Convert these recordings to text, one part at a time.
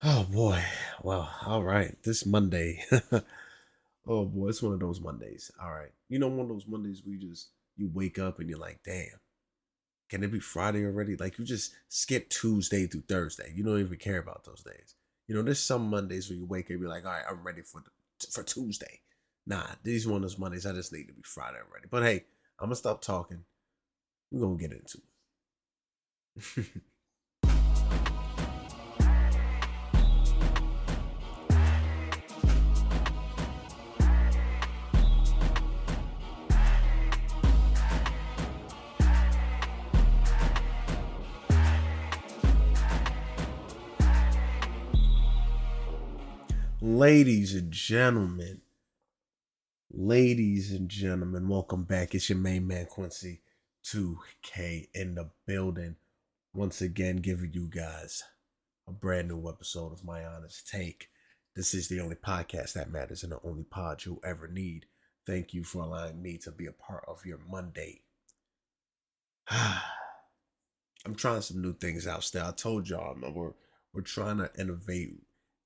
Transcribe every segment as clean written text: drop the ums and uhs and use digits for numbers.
Oh boy. Well, all right. This Monday. Oh boy, it's one of those Mondays. All right. One of those Mondays where you wake up and you're like, damn, can it be Friday already? Like you just skip Tuesday through Thursday. You don't even care about those days. There's some Mondays where you wake up and you're like, all right, I'm ready for Tuesday. Nah, these one of those Mondays I just need to be Friday already. But hey, I'm gonna stop talking. We're gonna get into it. Ladies and gentlemen, welcome back. It's your main man Quincy 2K in the building. Once again, giving you guys a brand new episode of My Honest Take. This is the only podcast that matters and the only pod you'll ever need. Thank you for allowing me to be a part of your Monday. I'm trying some new things out still. I told y'all we're trying to innovate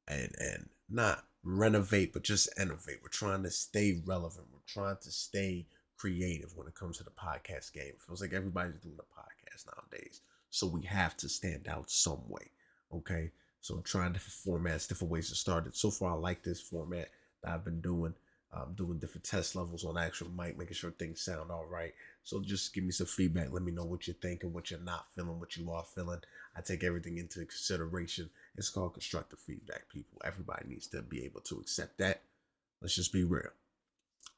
and not renovate, but just innovate. We're trying to stay relevant. We're trying to stay creative when it comes to the podcast game. It feels like everybody's doing a podcast nowadays. So we have to stand out some way. Okay. So I'm trying different formats, different ways to start it. So far I like this format that I've been doing. Doing different test levels on actual mic, making sure things sound all right. So just give me some feedback. Let me know what you're thinking, what you're not feeling, what you are feeling. I take everything into consideration. It's called constructive feedback, people. Everybody needs to be able to accept that. Let's just be real.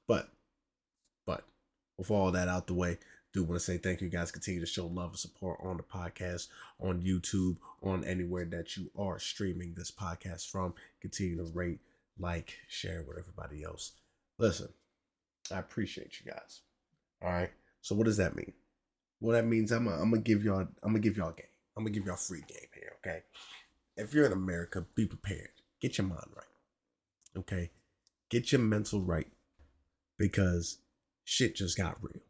But, but with all that out the way, do want to say thank you guys. Continue to show love and support on the podcast, on YouTube, on anywhere that you are streaming this podcast from. Continue to rate, like, share with everybody else. Listen, I appreciate you guys. All right. So what does that mean? Well, that means I'm gonna give y'all a game. I'm gonna give y'all a free game here. Okay. If you're in America, be prepared. Get your mind right. Okay. Get your mental right because shit just got real.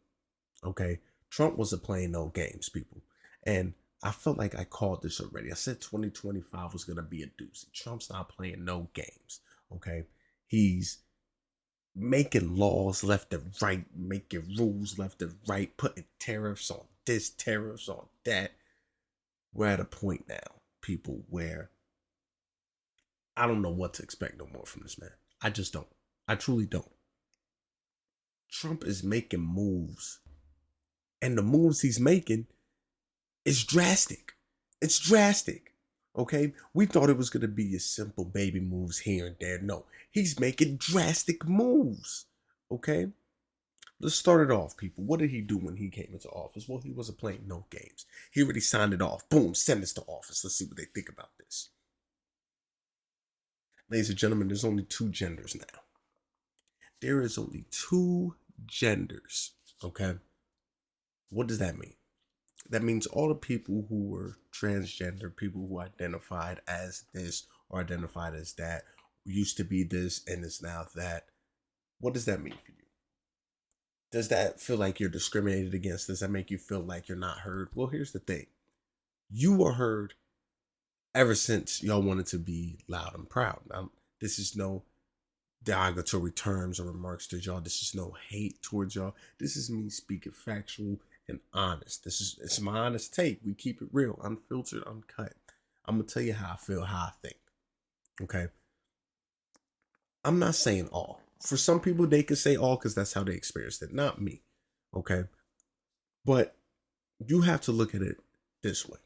Okay. Trump wasn't playing no games, people. And I felt like I called this already. I said 2025 was gonna be a doozy. Trump's not playing no games. Okay. He's making laws left and right, making rules left and right, putting tariffs on this, tariffs on that. We're at a point now, people, where I don't know what to expect no more from this man. I just don't. I truly don't. Trump is making moves, and the moves he's making is drastic. It's drastic. Okay? We thought it was going to be a simple baby moves here and there. No, he's making drastic moves. Okay? Let's start it off, people. What did he do when he came into office? Well, he wasn't playing no games. He already signed it off. Boom, send us to office. Let's see what they think about this. Ladies and gentlemen, there's only two genders now. There is only two genders. Okay? What does that mean? That means all the people who were transgender, people who identified as this or identified as that, used to be this and is now that. What does that mean for you? Does that feel like you're discriminated against? Does that make you feel like you're not heard? Well, here's the thing. You were heard ever since y'all wanted to be loud and proud. This is no derogatory terms or remarks to y'all. This is no hate towards y'all. This is me speaking factual and honest. It's my honest take. We keep it real, unfiltered, uncut. I'm gonna tell you how I feel, how I think. Okay. I'm not saying all. For some people, they could say all because that's how they experienced it. Not me. Okay. But you have to look at it this way.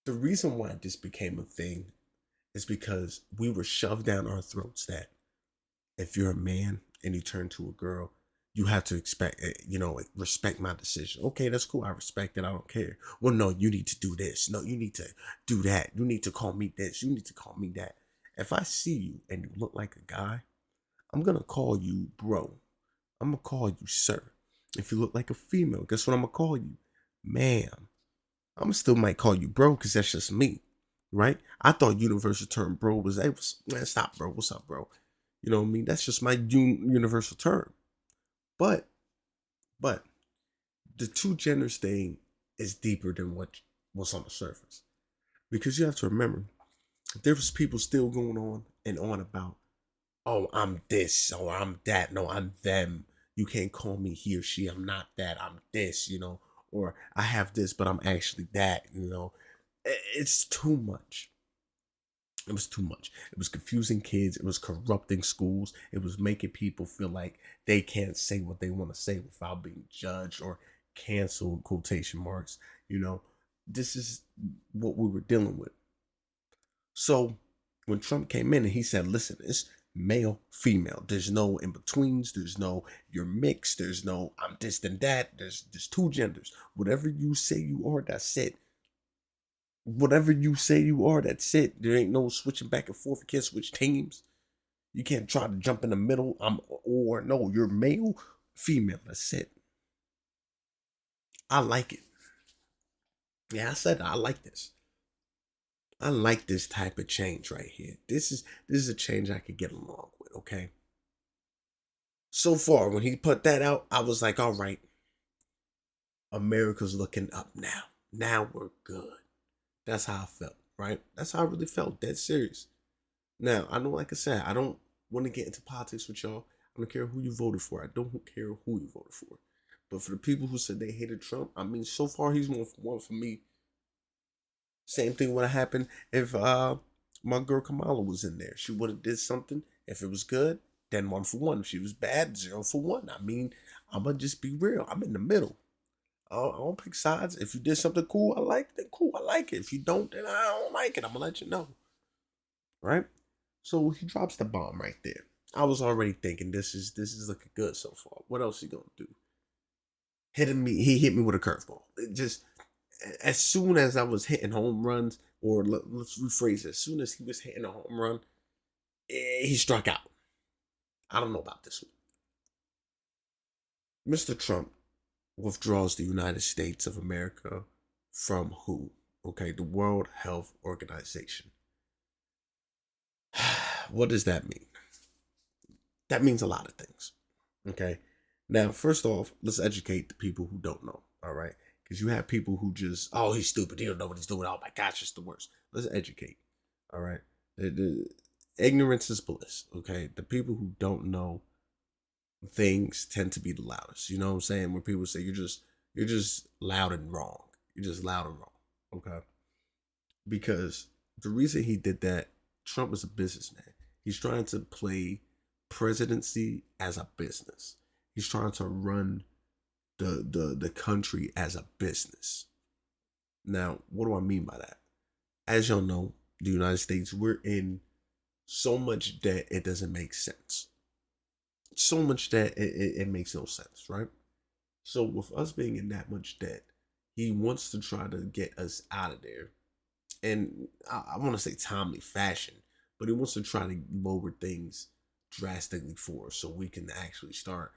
The reason why this became a thing is because we were shoved down our throats that if you're a man and you turn to a girl, you have to expect, respect my decision. Okay, that's cool. I respect it. I don't care. Well, no, you need to do this. No, you need to do that. You need to call me this. You need to call me that. If I see you and you look like a guy, I'm going to call you bro. I'm going to call you sir. If you look like a female, guess what I'm going to call you? Ma'am. I'm still might call you bro because that's just me, right? I thought universal term bro was, hey, man, stop, bro. What's up, bro? You know what I mean? That's just my universal term. But the two genders thing is deeper than what's on the surface. Because you have to remember, There was people still going on and on about, oh, I'm this, or I'm that. No, I'm them. You can't call me he or she. I'm not that. I'm this, or I have this, but I'm actually that. It's too much. It was too much. It was confusing kids. It was corrupting schools. It was making people feel like they can't say what they want to say without being judged or canceled, quotation marks. You know, this is what we were dealing with. So when Trump came in and he said, listen, it's male, female. There's no in betweens. There's no you're mixed. There's no I'm this and that. There's two genders. Whatever you say you are, that's it. Whatever you say you are, that's it. There ain't no switching back and forth. You can't switch teams. You can't try to jump in the middle. Or no, you're male, female. That's it. I like it. Yeah, I said I like this. I like this type of change right here. This is a change I could get along with, okay? So far, when he put that out, I was like, all right, America's looking up now. Now we're good. That's how I felt, right? That's how I really felt, dead serious. Now, I know, like I said, I don't want to get into politics with y'all. I don't care who you voted for. I don't care who you voted for. But for the people who said they hated Trump, I mean, so far he's one for me. Same thing would have happened if my girl Kamala was in there. She would have did something. If it was good, then 1 for 1. If she was bad, 0 for 1. I mean, I'm gonna just be real. I'm in the middle. I don't pick sides. If you did something cool, I like it. Cool, I like it. If you don't, then I don't like it. I'm gonna let you know. Right? So he drops the bomb right there. I was already thinking this is looking good so far. What else he gonna do? He hit me with a curveball. It just as soon as I was hitting home runs, or let's rephrase it, as soon as he was hitting a home run, he struck out. I don't know about this one. Mr. Trump withdraws the United States of America from who? Okay, the World Health Organization. What does that mean? That means a lot of things. Okay. Now, first off, let's educate the people who don't know. All right. Because you have people who just, oh, he's stupid. He don't know what he's doing. Oh my gosh, it's the worst. Let's educate. All right. The ignorance is bliss. Okay. The people who don't know things tend to be the loudest. You know what I'm saying? When people say you're just loud and wrong. You're just loud and wrong. Okay. Because the reason he did that, Trump is a businessman. He's trying to play presidency as a business. He's trying to run the country as a business. Now, what do I mean by that? As y'all know, the United States, we're in so much debt it doesn't make sense. So much debt it makes no sense, right? So with us being in that much debt, he wants to try to get us out of there. And I want to say timely fashion, but he wants to try to lower things drastically for us so we can actually start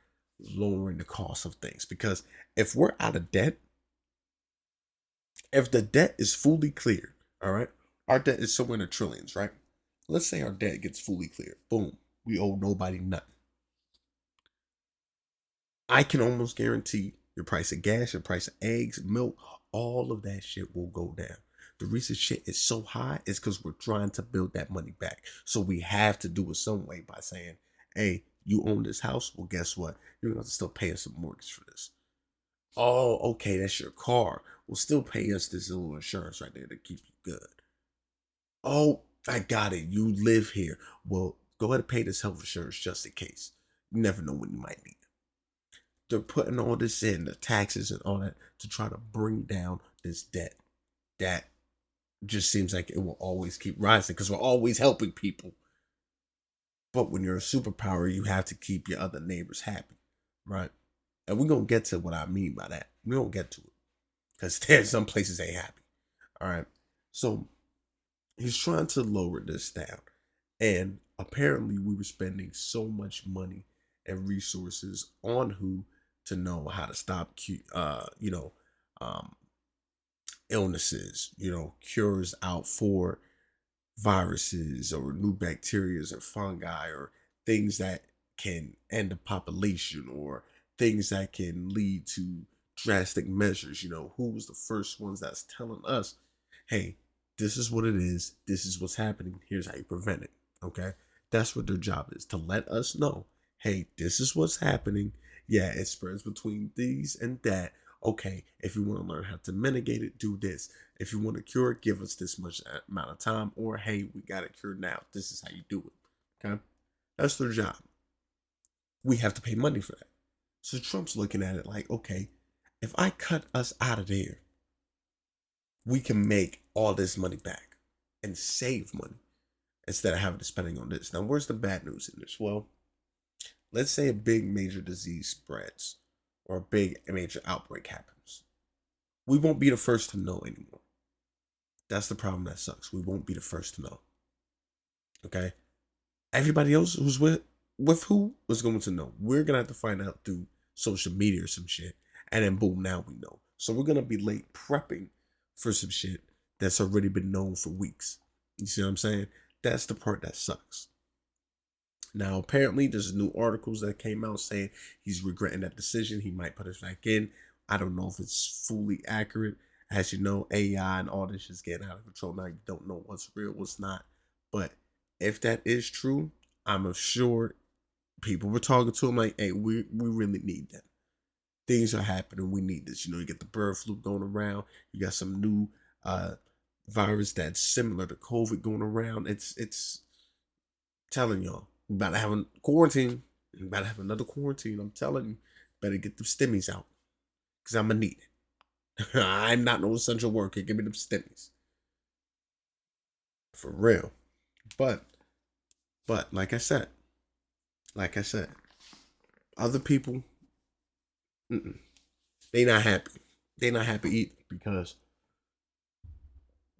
lowering the cost of things. Because if we're out of debt, if the debt is fully cleared, all right, our debt is somewhere in the trillions, right? Let's say our debt gets fully cleared. Boom. We owe nobody nothing. I can almost guarantee your price of gas, your price of eggs, milk, all of that shit will go down. The reason shit is so high is because we're trying to build that money back. So we have to do it some way by saying, hey, you own this house? Well, guess what? You're going to still pay us a mortgage for this. Oh, okay, that's your car. Well, still pay us this little insurance right there to keep you good. Oh, I got it. You live here. Well, go ahead and pay this health insurance just in case. You never know when you might need it. They're putting all this in, the taxes and all that, to try to bring down this debt. That just seems like it will always keep rising because we're always helping people. But when you're a superpower, you have to keep your other neighbors happy, right? And we're going to get to what I mean by that. We don't get to it because there's some places ain't happy. All right. So he's trying to lower this down. And apparently we were spending so much money and resources on who to know how to stop, um, illnesses, cures out for viruses or new bacterias or fungi or things that can end a population or things that can lead to drastic measures. Who was the first ones that's telling us, hey, this is what it is. This is what's happening. Here's how you prevent it. Okay. That's what their job is, to let us know, hey, this is what's happening. Yeah, it spreads between these and that. Okay, if you want to learn how to mitigate it, do this. If you want to cure it, give us this much amount of time. Or, hey, we got it cured now. This is how you do it. Okay? That's their job. We have to pay money for that. So Trump's looking at it like, okay, if I cut us out of there, we can make all this money back and save money instead of having to spending on this. Now, where's the bad news in this? Well, let's say a big major disease spreads or a big major outbreak happens. We won't be the first to know anymore. That's the problem that sucks. We won't be the first to know. Okay? Everybody else who's with who was going to know. We're going to have to find out through social media or some shit. And then boom, now we know. So we're going to be late prepping for some shit that's already been known for weeks. You see what I'm saying? That's the part that sucks. Now, apparently, there's new articles that came out saying he's regretting that decision. He might put us back in. I don't know if it's fully accurate. As you know, AI and all this is getting out of control. Now, you don't know what's real, what's not. But if that is true, I'm sure people were talking to him like, hey, we really need that. Things are happening. We need this. You know, you get the bird flu going around. You got some new virus that's similar to COVID going around. It's telling y'all, we about to have a quarantine. We about to have another quarantine. I'm telling you, better get them stimmies out. Because I'm going to need it. I'm not no essential worker. Give me them stimmies. For real. But like I said, other people, they not happy. They not happy either because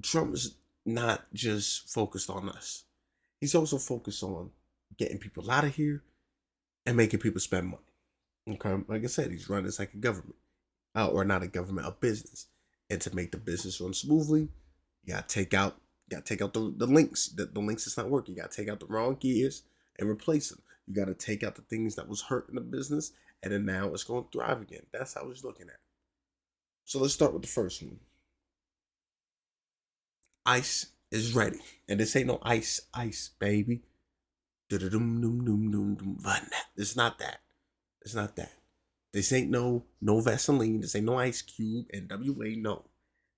Trump is not just focused on us. He's also focused on getting people out of here and making people spend money. Okay, like I said, he's running this like a government, or not a government, a business. And to make the business run smoothly, you gotta take out the links. The links that's not working. You gotta take out the wrong gears and replace them. You gotta take out the things that was hurting the business, and then now it's gonna thrive again. That's how he's looking at it. So let's start with the first one. ICE is ready, and this ain't no ice, baby. It's not that. It's not that. This ain't no Vaseline. This ain't no Ice Cube, NWA. No,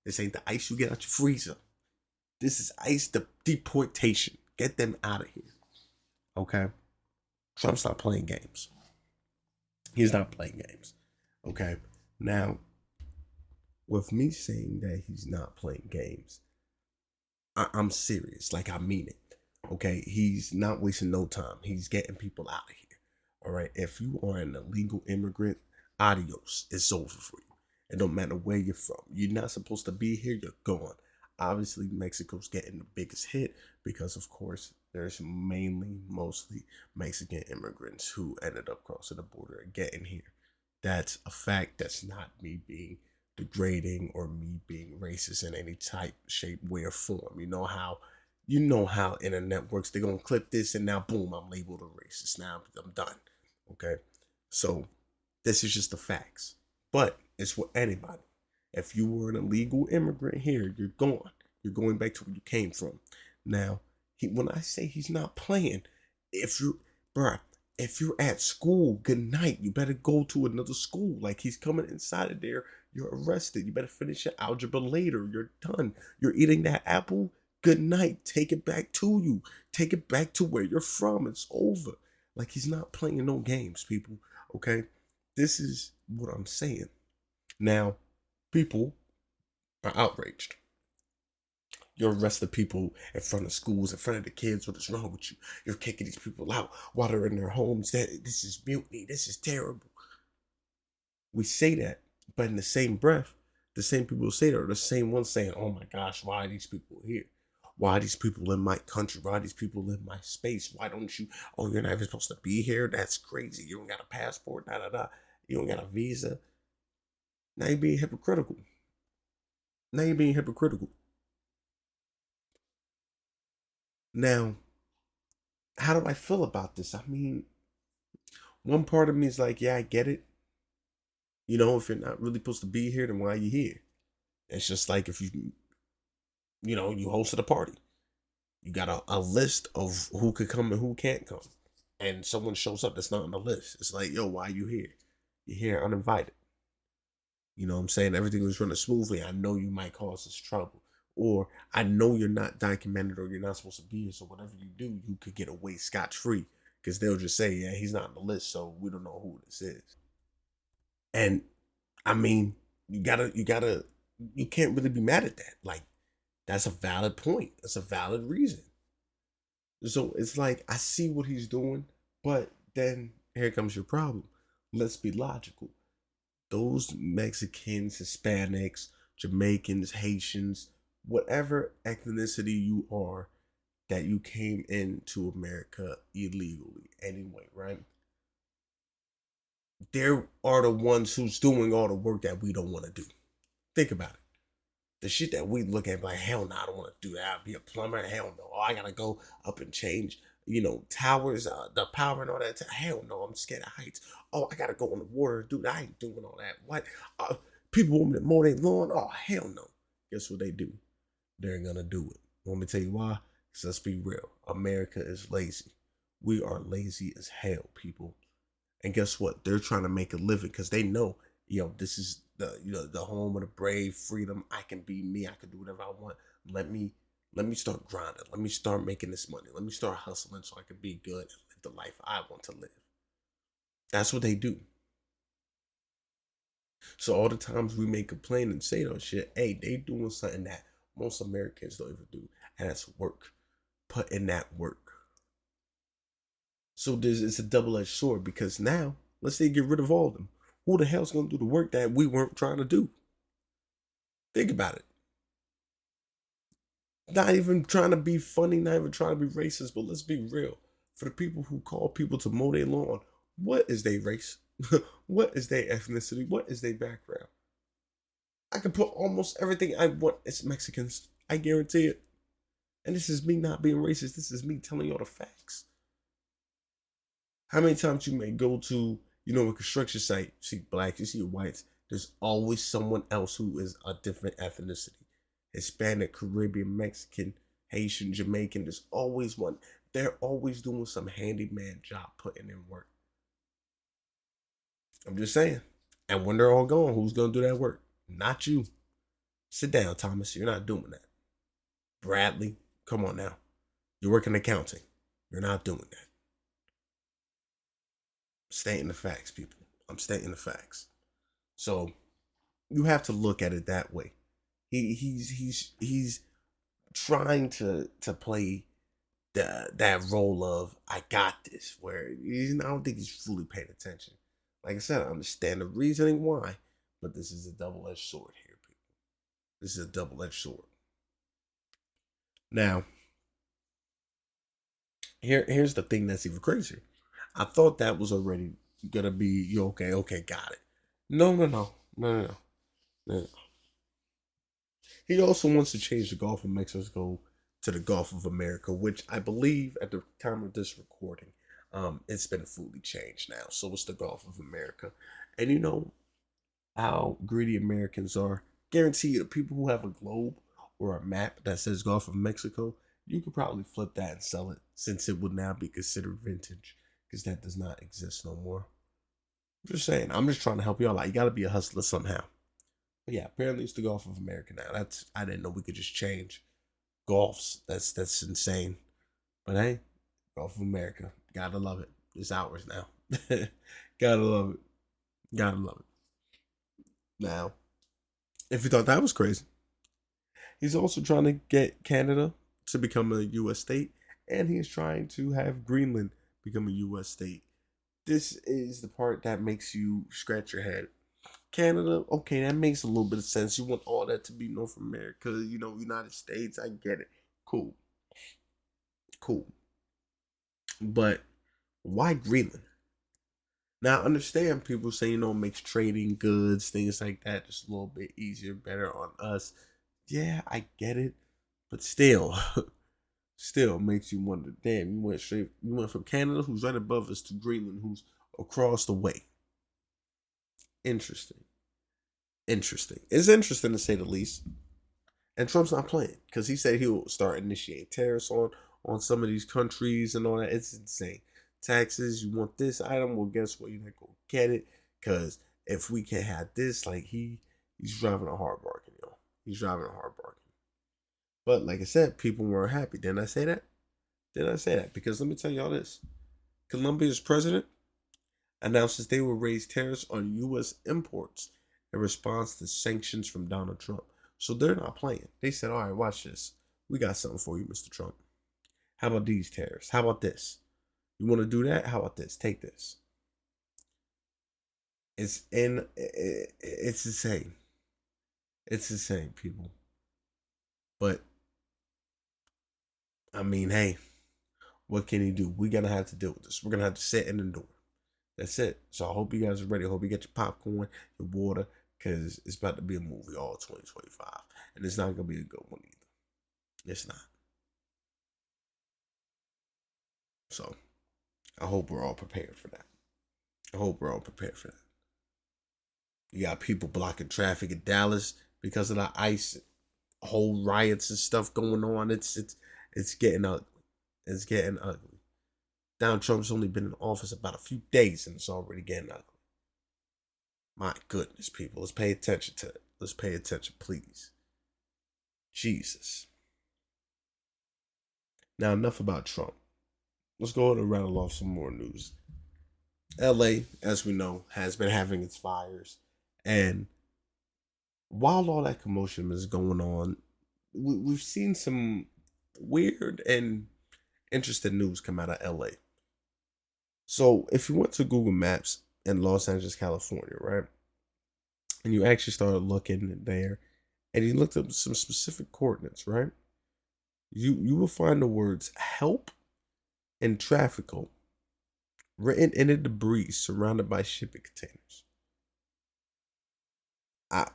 this ain't the ice you get out your freezer. This is ICE deportation. Get them out of here. Okay. Trump's not playing games. He's not playing games. Okay. Now, with me saying that he's not playing games, I'm serious. Like, I mean it. Okay. He's not wasting no time. He's getting people out of here. All right. If you are an illegal immigrant, adios. It's over for you. It don't matter where you're from. You're not supposed to be here. You're gone. Obviously, Mexico's getting the biggest hit because, of course, there's mostly Mexican immigrants who ended up crossing the border and getting here. That's a fact. That's not me being degrading or me being racist in any type, shape, way, or form. You know how internet works. They're gonna clip this and now boom, I'm labeled a racist. Now I'm done. Okay. So this is just the facts. But it's with anybody. If you were an illegal immigrant here, you're gone. You're going back to where you came from. Now, when I say he's not playing, if you're at school, good night. You better go to another school. Like, he's coming inside of there. You're arrested. You better finish your algebra later. You're done. You're eating that apple. Good night. Take it back to you. Take it back to where you're from. It's over. Like, he's not playing no games, people. Okay? This is what I'm saying. Now, people are outraged. You arrest the people in front of schools, in front of the kids. What is wrong with you? You're kicking these people out while they're in their homes. This is mutiny. This is terrible. We say that, but in the same breath, the same people who say that are the same ones saying, oh my gosh, why are these people here? Why are these people in my country? Why are these people in my space? Why don't you? Oh, you're not even supposed to be here? That's crazy. You don't got a passport. You don't got a visa. Now you're being hypocritical. Now, how do I feel about this? I mean, one part of me is like, yeah, I get it. You know, if you're not really supposed to be here, then why are you here? It's just like if you You hosted a party. You got a list of who could come and who can't come. And someone shows up that's not on the list. It's like, yo, why are you here? You're here uninvited. You know what I'm saying? Everything was running smoothly. I know you might cause us trouble. Or I know you're not documented or you're not supposed to be here. So whatever you do, you could get away scot free. Because they'll just say, yeah, he's not on the list, so we don't know who this is. And I mean, you can't really be mad at that. Like, that's a valid point. That's a valid reason. So it's like I see what he's doing, but then here comes your problem. Let's be logical. Those Mexicans, Hispanics, Jamaicans, Haitians, whatever ethnicity you are, that you came into America illegally anyway, right? They are the ones who's doing all the work that we don't want to do. Think about it. The shit that we look at like, hell no, I don't want to do that. I'll be a plumber. Hell no. Oh, I gotta go up and change, towers, the power and all that. Hell no, I'm scared of heights. Oh, I gotta go on the water, dude. I ain't doing all that. What? People want me to mow their lawn? Oh, hell no. Guess what they do? They're gonna do it. Want me to tell you why? Because let's be real. America is lazy. We are lazy as hell, people. And guess what? They're trying to make a living because they know, this is the home of the brave, freedom. I can be me. I can do whatever I want. Let me start grinding. Let me start making this money. Let me start hustling so I can be good and live the life I want to live. That's what they do. So all the times we may complain and say those shit, hey, they doing something that most Americans don't even do, and that's work. Put in that work. So it's a double-edged sword because now, let's say get rid of all of them. Who the hell's gonna do the work that we weren't trying to do? Think about it. Not even trying to be funny, not even trying to be racist, but let's be real. For the people who call people to mow their lawn, what is their race? What is their ethnicity? What is their background? I can put almost everything I want. It's Mexicans. I guarantee it. And this is me not being racist. This is me telling y'all the facts. How many times you may go to, a construction site, you see blacks, you see whites, there's always someone else who is a different ethnicity. Hispanic, Caribbean, Mexican, Haitian, Jamaican, there's always one. They're always doing some handyman job putting in work. I'm just saying. And when they're all gone, who's gonna do that work? Not you. Sit down, Thomas. You're not doing that. Bradley, come on now. You're working accounting. You're not doing that. Stating the facts, people. I'm stating the facts. So you have to look at it that way. He's trying to play that role of I got this, where I don't think he's fully paying attention. Like I said, I understand the reasoning why, but this is a double-edged sword here, people. This is a double-edged sword. Now, here's the thing that's even crazier. I thought that was already gonna be you okay, got it. No, no, no, no, no, no. No. He also wants to change the Gulf of Mexico to the Gulf of America, which I believe at the time of this recording, it's been fully changed now. So it's the Gulf of America. And you know how greedy Americans are. Guarantee you, the people who have a globe or a map that says Gulf of Mexico, you could probably flip that and sell it since it would now be considered vintage because that does not exist no more. I'm just saying, I'm just trying to help y'all out. You got to be a hustler somehow. But yeah, apparently it's the Gulf of America now. I didn't know we could just change Gulfs. That's insane. But hey, Gulf of America, gotta love it. It's ours now. Gotta love it. Gotta love it. Now, if you thought that was crazy, he's also trying to get Canada to become a U.S. state, and he's trying to have Greenland become a U.S. state. This is the part that makes you scratch your head. Canada, okay, that makes a little bit of sense. You want all that to be North America, United States. I get it. Cool. Cool. But why Greenland? Now, I understand people say, it makes trading goods, things like that, just a little bit easier, better on us. Yeah, I get it. But still, still makes you wonder, damn, you went from Canada, who's right above us, to Greenland, who's across the way. Interesting. Interesting. It's interesting to say the least. And Trump's not playing because he said he'll start initiating tariffs on some of these countries and all that. It's insane. Taxes, you want this item? Well, guess what? You're not gonna get it because if we can't have this, like he's driving a hard bargain, yo. He's driving a hard bargain. But like I said, people weren't happy. Didn't I say that? Didn't I say that? Because let me tell y'all this: Colombia's president announces they will raise tariffs on U.S. imports in response to sanctions from Donald Trump. So they're not playing. They said, all right, watch this. We got something for you, Mr. Trump. How about these tariffs? How about this? You want to do that? How about this? Take this. It's insane. It's insane, people. But I mean, hey, what can he do? We're gonna have to deal with this. We're gonna have to sit and endure. That's it. So I hope you guys are ready. I hope you get your popcorn, your water, because it's about to be a movie all 2025. And it's not going to be a good one either. It's not. So I hope we're all prepared for that. I hope we're all prepared for that. You got people blocking traffic in Dallas because of the ICE, whole riots and stuff going on. It's getting ugly. It's getting ugly. Donald Trump's only been in office about a few days and it's already getting ugly. My goodness, people. Let's pay attention to it. Let's pay attention, please. Jesus. Now, enough about Trump. Let's go ahead and rattle off some more news. LA, as we know, has been having its fires. And while all that commotion is going on, we've seen some weird and interesting news come out of LA. So, if you went to Google Maps in Los Angeles, California, right? And you actually started looking there and you looked up some specific coordinates, right? You will find the words help and traffical written in the debris surrounded by shipping containers. I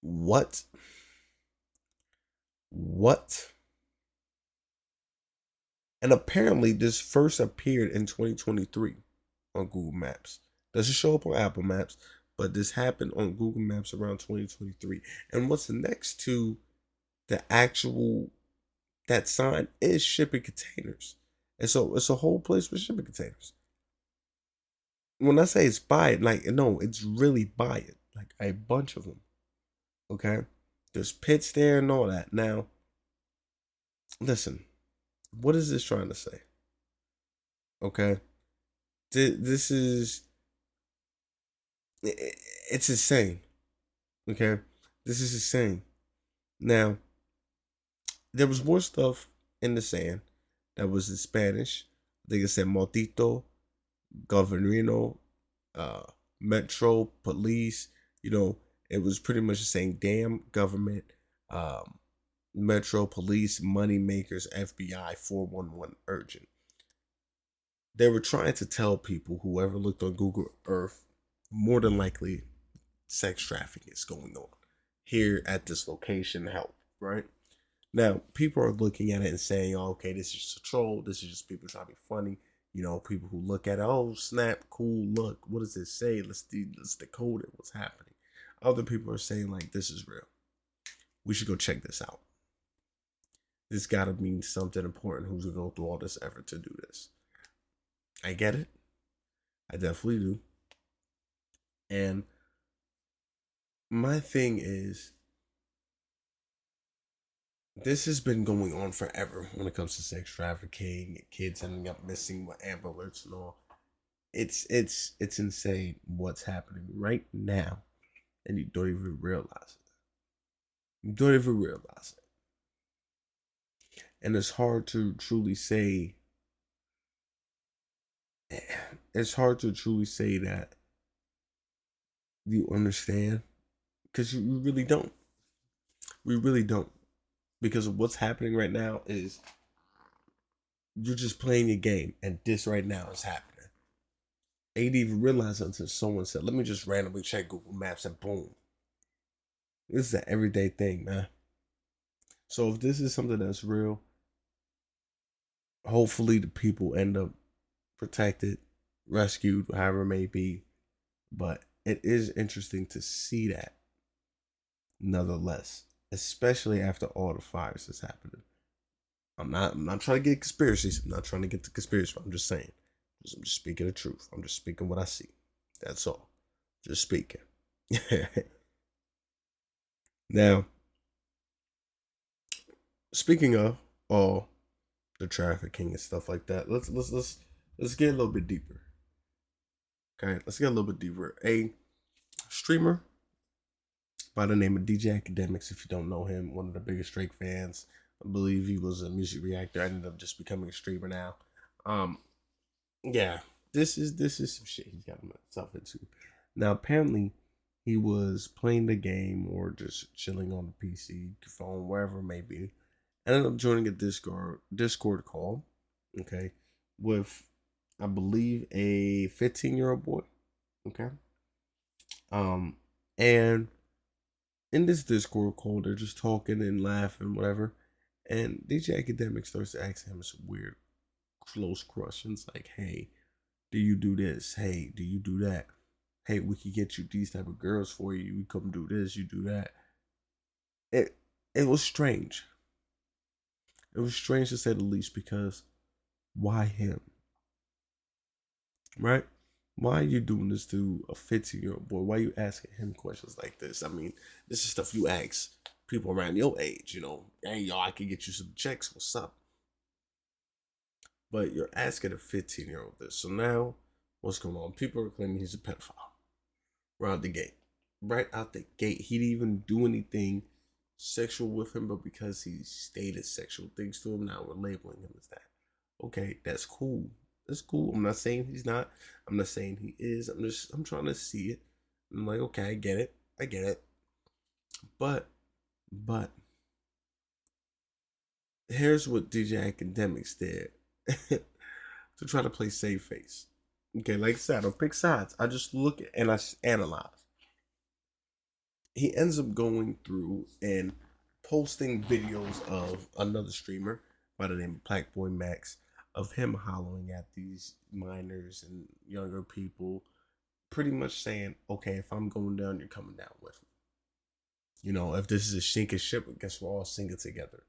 what? What? And apparently this first appeared in 2023 on Google Maps. Doesn't show up on Apple Maps, but this happened on Google Maps around 2023. And what's next to the actual that sign is shipping containers. And so it's a whole place with shipping containers. When I say it's by it, like no, it's really by it. Like a bunch of them. Okay? There's pits there and all that. Now, listen, what is this trying to say? Okay? This is it's insane. Okay? This is insane. Now, there was more stuff in the sand that was in Spanish. I think it said Maldito, Governo, uh, Metro, Police. You know, it was pretty much saying damn government, Metro, Police, money makers, FBI, 411 urgent. They were trying to tell people, whoever looked on Google Earth, more than likely sex trafficking is going on here at this location. Help, right? Now, people are looking at it and saying, oh, okay, this is just a troll. This is just people trying to be funny. You know, people who look at it, oh, snap, cool, look, what does it say? Let's decode it. What's happening? Other people are saying, like, this is real. We should go check this out. This got to mean something important who's going to go through all this effort to do this. I get it. I definitely do. And my thing is, this has been going on forever when it comes to sex trafficking, kids ending up missing with Amber Alerts and all. It's insane what's happening right now, and you don't even realize it. You don't even realize it, and it's hard to truly say. It's hard to truly say that you understand, because you really don't. We really don't, because what's happening right now is you're just playing a game, and this right now is happening. I didn't even realize until someone said, let me just randomly check Google Maps, and boom. This is an everyday thing, man. So if this is something that's real, hopefully the people end up protected, rescued, however it may be. But it is interesting to see that, nonetheless. especially after all the fires that's happening. I'm not trying to get conspiracies. I'm not trying to get the conspiracy. I'm just saying. I'm just speaking the truth. I'm just speaking what I see. That's all. Just speaking. Now, speaking of all the trafficking and stuff like that, let's get a little bit deeper. Okay, let's get a little bit deeper. A streamer by the name of DJ Akademiks, if you don't know him, one of the biggest Drake fans. I believe he was a music reactor. I ended up just becoming a streamer now. Um, yeah, this is some shit he's got himself into. Now apparently he was playing the game or just chilling on the PC, phone, wherever it may be. Ended up joining a Discord call, okay, with I believe a 15-year-old boy. Okay. And in this Discord call, they're just talking and laughing, whatever. And DJ Akademiks starts asking him some weird close questions like, hey, do you do this? Hey, do you do that? Hey, we could get you these type of girls for you. You come do this, you do that. It was strange. It was strange to say the least, because why him? Right? Why are you doing this to a 15-year-old boy? Why are you asking him questions like this? I mean, this is stuff you ask people around your age, Hey, y'all, I can get you some checks. What's up? But you're asking a 15-year-old this. So now, what's going on? People are claiming he's a pedophile. Right out the gate. Right out the gate. He didn't even do anything sexual with him, but because he stated sexual things to him, now we're labeling him as that. Okay, that's cool. That's cool. I'm not saying he's not. I'm not saying he is. I'm trying to see it. I'm like, okay, I get it. I get it. But here's what DJ Akademiks did to try to play safe face. Okay, like I said, I don't pick sides. I just look at and I analyze. He ends up going through and posting videos of another streamer by the name of Black Boy Max, of him hollering at these minors and younger people, pretty much saying, okay, if I'm going down, you're coming down with me. If this is a sinking ship, I guess we're all sinking together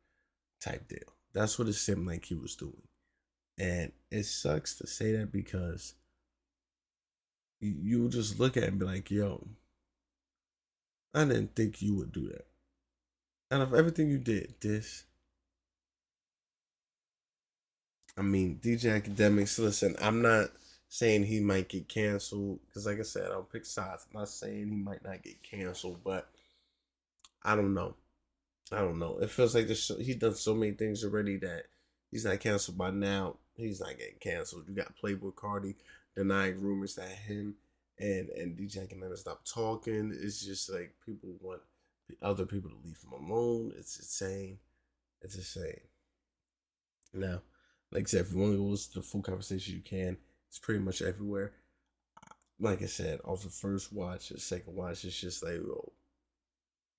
type deal. That's what it seemed like he was doing. And it sucks to say that, because you just look at it and be like, yo, I didn't think you would do that. Out of everything you did, I mean, DJ Akademiks, listen, I'm not saying he might get canceled, because like I said, I don't pick sides. I'm not saying he might not get canceled, but I don't know. I don't know. It feels like he's done so many things already that he's not canceled by now. He's not getting canceled. You got Playboy Cardi denying rumors that him and DJ can never stop talking. It's just like people want other people to leave him alone. It's insane. It's insane. Now, like I said, if you want to go listen to the full conversation, you can. It's pretty much everywhere. Like I said, off the first watch, the second watch, it's just like, oh,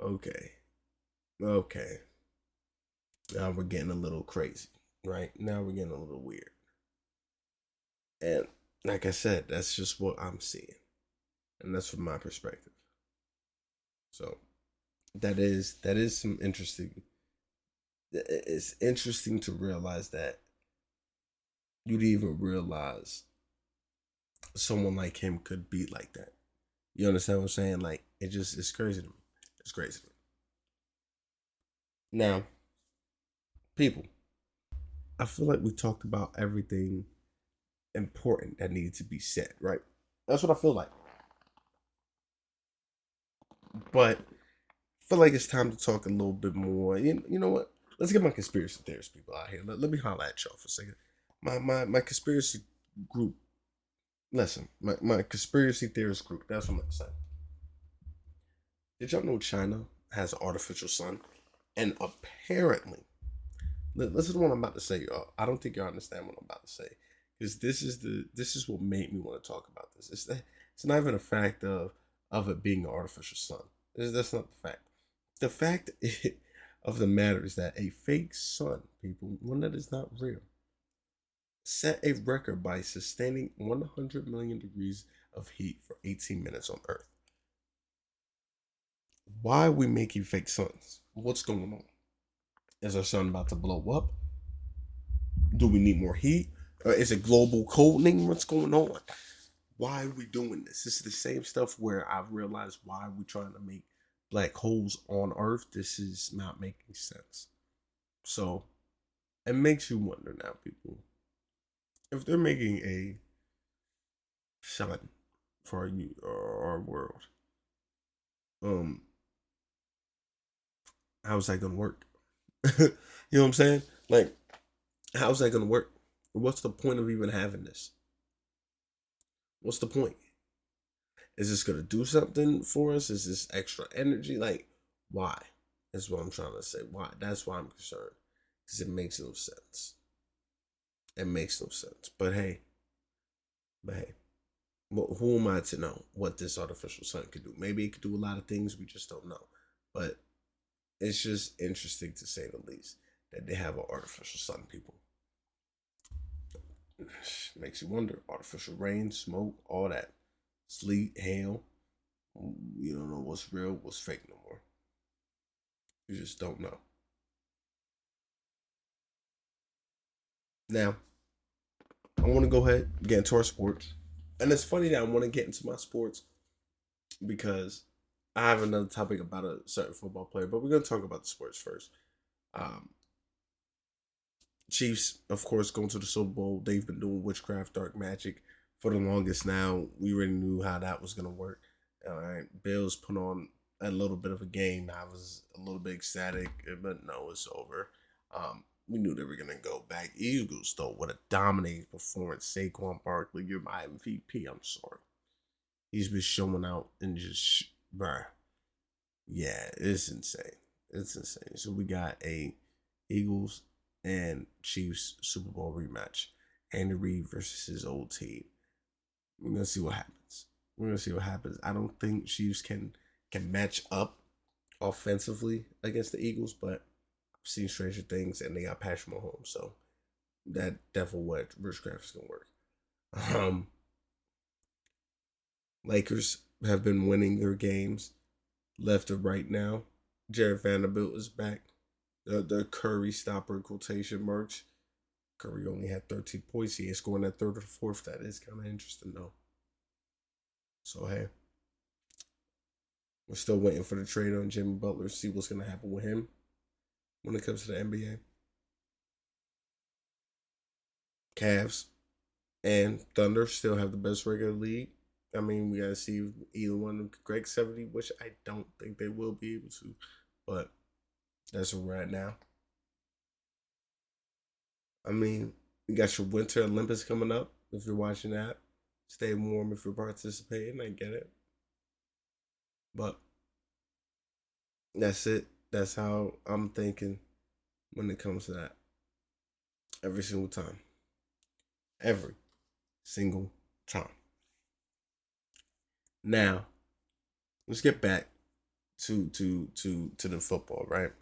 okay. Okay. Now we're getting a little crazy, right? Now we're getting a little weird. And like I said, that's just what I'm seeing. And that's from my perspective. So that is some interesting. It's interesting to realize that you'd even realize someone like him could be like that. You understand what I'm saying? Like, it's crazy to me. It's crazy to me. Now, people, I feel like we talked about everything important that needed to be said, right? That's what I feel like. But I feel like it's time to talk a little bit more. You know what? Let's get my conspiracy theorist people out here. Let me holler at y'all for a second. My conspiracy group. Listen, my conspiracy theorist group. That's what I'm saying. Did y'all know China has an artificial sun? And apparently, listen to what I'm about to say, y'all. I don't think y'all understand what I'm about to say, because this is what made me want to talk about this. It's not even a fact of it being an artificial sun. That's not the fact. The fact of the matter is that a fake sun, people, one that is not real, set a record by sustaining 100 million degrees of heat for 18 minutes on Earth. Why are we making fake suns? What's going on? Is our sun about to blow up? Do we need more heat? Is it global colding? What's going on? Why are we doing this? This is the same stuff where I've realized why we're trying to make black holes on Earth. This is not making sense. So it makes you wonder now, people, if they're making a sun for our world, um, how's that gonna work? You know what I'm saying? Like, how's that gonna work? What's the point of even having this? What's the point? Is this gonna do something for us? Is this extra energy? Like, why? That's what I'm trying to say. Why? That's why I'm concerned. Because it makes no sense. It makes no sense. But hey, well, who am I to know what this artificial sun could do? Maybe it could do a lot of things we just don't know. But it's just interesting to say the least that they have an artificial sun, people. Makes you wonder. Artificial rain, smoke, all that. Sleet, hail. You don't know what's real, what's fake no more. You just don't know. Now, I want to go ahead and get into our sports. And it's funny that I want to get into my sports because I have another topic about a certain football player, but we're going to talk about the sports first. Um, Chiefs, of course, going to the Super Bowl. They've been doing witchcraft, dark magic for the longest now. We already knew how that was going to work. All right. Bills put on a little bit of a game. I was a little bit ecstatic, but no, it's over. We knew they were going to go back. Eagles, though, what a dominating performance. Saquon Barkley, you're my MVP. I'm sorry. He's been showing out and just, bruh. Yeah, it's insane. It's insane. So we got a Eagles and Chiefs Super Bowl rematch. Andy Reid versus his old team. We're gonna see what happens. We're gonna see what happens. I don't think Chiefs can match up offensively against the Eagles, but I've seen stranger things, and they got Patrick Mahomes, so that definitely what witchcraft is gonna work. Um, Lakers have been winning their games left or right now. Jared Vanderbilt is back. The Curry stopper quotation marks. Curry only had 13 points. He ain't scoring that third or fourth. That is kind of interesting though. So hey, we're still waiting for the trade on Jimmy Butler. See what's gonna happen with him when it comes to the NBA. Cavs and Thunder still have the best regular league. I mean, we gotta see if either one of them could Greg 70, which I don't think they will be able to. But that's where we're at now. I mean, you got your Winter Olympics coming up. If you're watching that, stay warm if you're participating. I get it, but that's it. That's how I'm thinking when it comes to that. Every single time. Every single time. Now, let's get back to the football, right?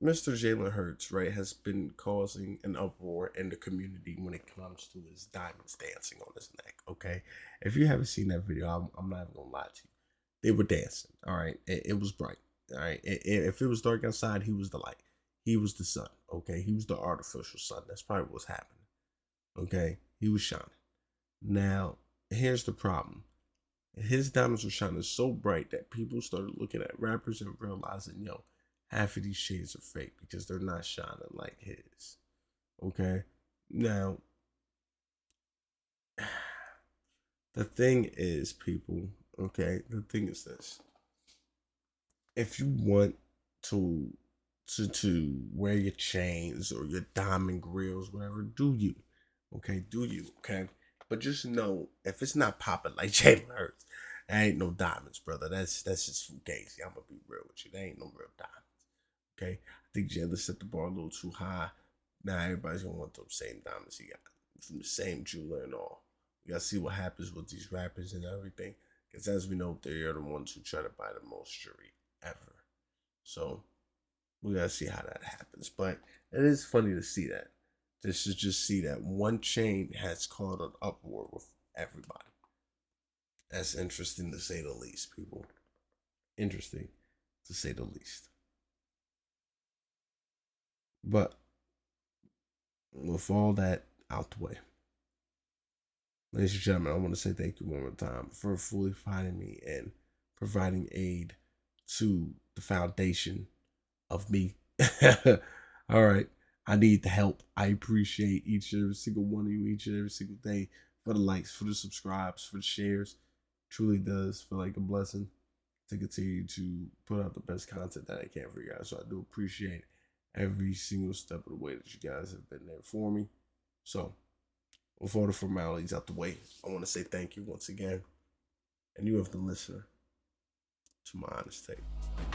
Mr. Jalen Hurts, right, has been causing an uproar in the community when it comes to his diamonds dancing on his neck. Okay, if you haven't seen that video, I'm not even gonna lie to you. They were dancing. All right, it was bright. All right, if it was dark outside, he was the light. He was the sun. Okay, he was the artificial sun. That's probably what's happening. Okay, he was shining. Now, here's the problem. His diamonds were shining so bright that people started looking at rappers and realizing, yo, half of these shades are fake because they're not shining like his. Okay? Now, the thing is, people, okay, the thing is this. If you want to to wear your chains or your diamond grills, whatever, do you. Okay, do you, okay? But just know if it's not popping like Jalen Hurts, there ain't no diamonds, brother. That's just fugazi. I'm gonna be real with you. There ain't no real diamonds. Okay? I think Jalen set the bar a little too high. Now everybody's gonna want those same diamonds he got from the same jeweler and all. We gotta see what happens with these rappers and everything. Because as we know, they are the ones who try to buy the most jewelry ever. So we gotta see how that happens. But it is funny to see that. This is just see that one chain has caused an uproar with everybody. That's interesting to say the least, people. Interesting to say the least. But with all that out the way, ladies and gentlemen, I want to say thank you one more time for fully finding me and providing aid to the foundation of me. All right. I need the help. I appreciate each and every single one of you, each and every single day, for the likes, for the subscribes, for the shares. Truly does feel like a blessing to continue to put out the best content that I can for you guys. So I do appreciate every single step of the way that you guys have been there for me. So with all the formalities out the way, I want to say thank you once again. And you have the listener to my honest take.